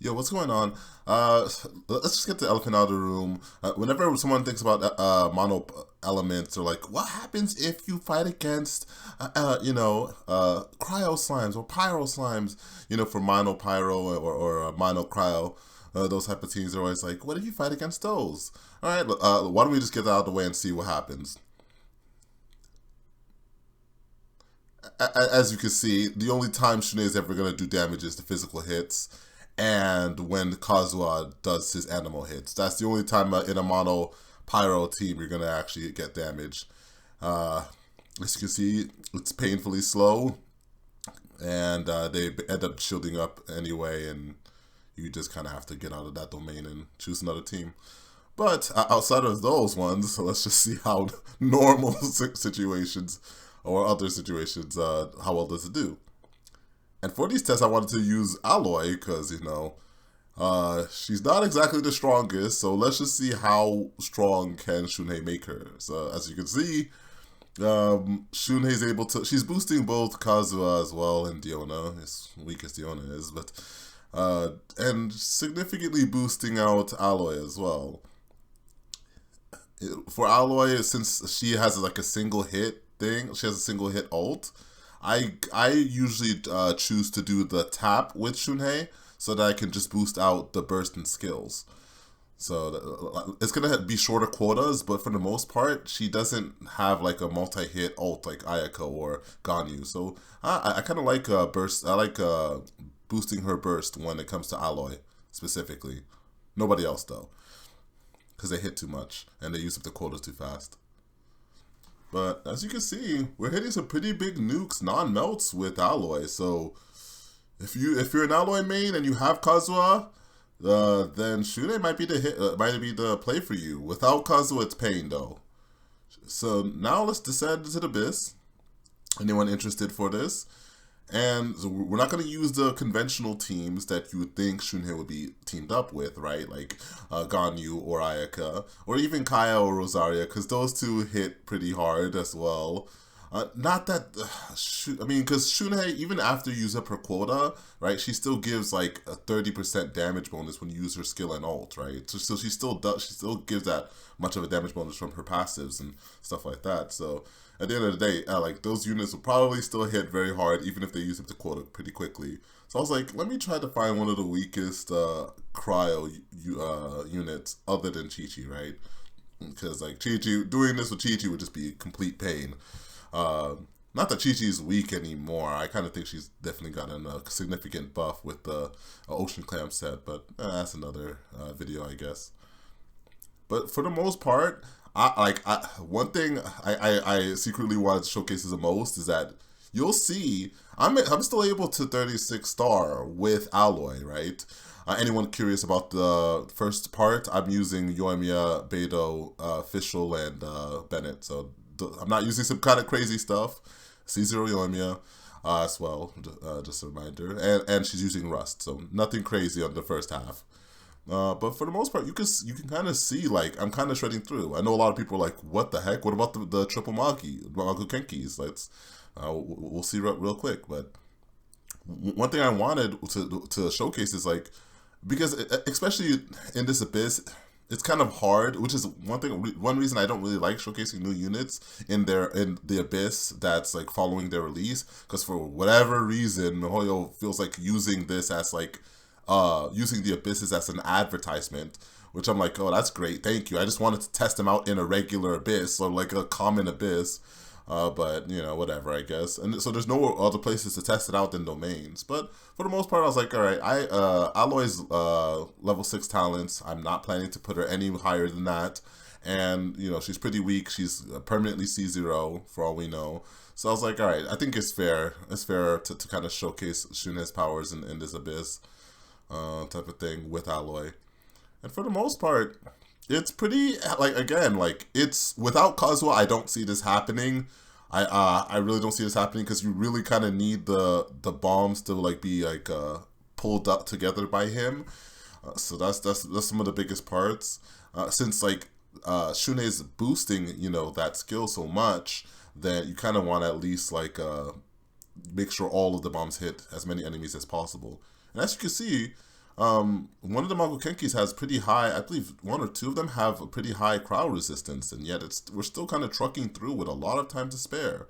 Yo, what's going on? Let's just get the elephant out of the room. Whenever someone thinks about mono elements, or like, what happens if you fight against, cryo slimes or pyro slimes, for mono pyro or mono cryo, those type of teams are always like, what if you fight against those? All right, why don't we just get that out of the way and see what happens? As you can see, the only time Shenhe is ever going to do damage is the physical hits, and when Kazuha does his animal hits. That's the only time in a mono pyro team you're going to actually get damage. Uh, as you can see, it's painfully slow, and they end up shielding up anyway, and you just kind of have to get out of that domain and choose another team. But outside of those ones, let's just see how normal situations or other situations, how well does it do? And for these tests, I wanted to use Aloy because, she's not exactly the strongest. So let's just see how strong can Shenhe make her. So as you can see, Shenhe is able to, she's boosting both Kazuha as well and Diona, as weak as Diona is, but, and significantly boosting out Aloy as well. For Aloy, since she has like a single hit thing, she has a single hit ult. I usually choose to do the tap with Shenhe so that I can just boost out the burst and skills. So it's gonna be shorter quotas, but for the most part, she doesn't have like a multi-hit ult like Ayaka or Ganyu. So I kind of like burst. I like boosting her burst when it comes to Aloy specifically. Nobody else though, because they hit too much and they use up the quotas too fast. But as you can see, we're hitting some pretty big nukes, non-melts with Aloy. So if you're an Aloy main and you have Kazuha, then Shenhe might be the play for you. Without Kazuha, it's pain though. So now let's descend into the abyss. Anyone interested for this? And so we're not going to use the conventional teams that you would think Shenhe would be teamed up with, right? Like Ganyu or Ayaka, or even Kaya or Rosaria, because those two hit pretty hard as well. Not that, because Shenhe, even after you use up her quota, right, she still gives like a 30% damage bonus when you use her skill and ult, right? So she still gives that much of a damage bonus from her passives and stuff like that. So at the end of the day, like those units will probably still hit very hard, even if they use up the quota pretty quickly. So I was like, let me try to find one of the weakest cryo units other than Chi-Chi, right? Because like Chi-Chi, doing this with Chi-Chi would just be complete pain. Not that Chi-Chi is weak anymore. I kind of think she's definitely gotten a significant buff with the Ocean Clam set, but that's another video, I guess. But for the most part, one thing I secretly wanted to showcase the most is that you'll see I'm still able to 36 star with Aloy, right? Anyone curious about the first part? I'm using Yoimiya, Beidou, Fischl, and Bennett. So I'm not using some kind of crazy stuff. C0 Yoimiya as well, just a reminder. And she's using Rust, so nothing crazy on the first half. But for the most part, you can kind of see, like, I'm kind of shredding through. I know a lot of people are like, what the heck? What about the triple Magu Kenkis? We'll see real quick. But one thing I wanted to showcase is, like, because especially in this abyss, it's kind of hard, which is one reason I don't really like showcasing new units in the abyss that's like following their release, because for whatever reason, MiHoYo feels like using this as like using the abysses as an advertisement, which I'm like, oh, that's great, thank you. I just wanted to test them out in a regular abyss, or like a common abyss. But whatever, I guess. And so there's no other places to test it out than domains. But for the most part, I was like, all right, Aloy's level 6 talents. I'm not planning to put her any higher than that. And she's pretty weak. She's permanently C0 for all we know. So I was like, all right, I think it's fair. It's fair to kind of showcase Shenhe's powers in this abyss type of thing with Aloy. And for the most part, it's pretty, it's without Kazuha, I don't see this happening. I really don't see this happening, because you really kind of need the bombs to like be like pulled up together by him. So that's some of the biggest parts. Since like Shenhe is boosting that skill so much, that you kind of want to at least like make sure all of the bombs hit as many enemies as possible. And as you can see, One of the Magokenkis has pretty high, I believe one or two of them have a pretty high cryo resistance, and yet we're still kind of trucking through with a lot of time to spare.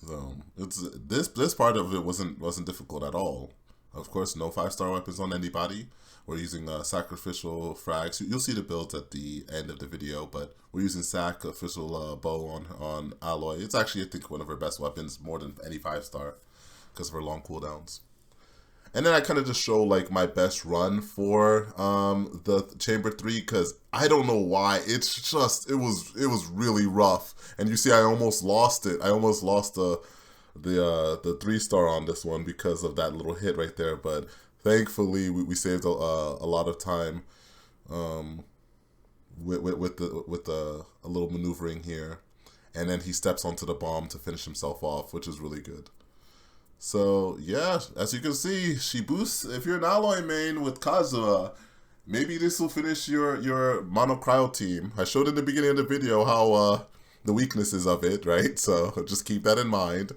So it's this part of it wasn't difficult at all. Of course, no 5-star weapons on anybody. We're using sacrificial frags. You'll see the builds at the end of the video, but we're using sacrificial bow on Aloy. It's actually, I think, one of her best weapons, more than any 5-star, because of her long cooldowns. And then I kind of just show like my best run for the Chamber 3, because I don't know why. It's just it was really rough. And you see I almost lost it. I almost lost the 3-star on this one because of that little hit right there. But thankfully we saved a lot of time with a little maneuvering here. And then he steps onto the bomb to finish himself off, which is really good. So, yeah, as you can see, she boosts. If you're an Aloy main with Kazuha, maybe this will finish your mono cryo team. I showed in the beginning of the video how the weaknesses of it, right? So just keep that in mind.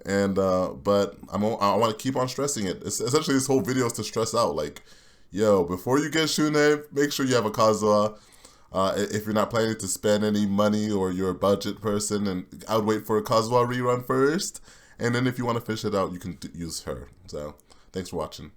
And but I want to keep on stressing it. It's, essentially, this whole video is to stress out, like, yo, before you get Shenhe, make sure you have a Kazuha. If you're not planning to spend any money or you're a budget person, and I would wait for a Kazuha rerun first. And then if you want to fish it out, you can use her. So, thanks for watching.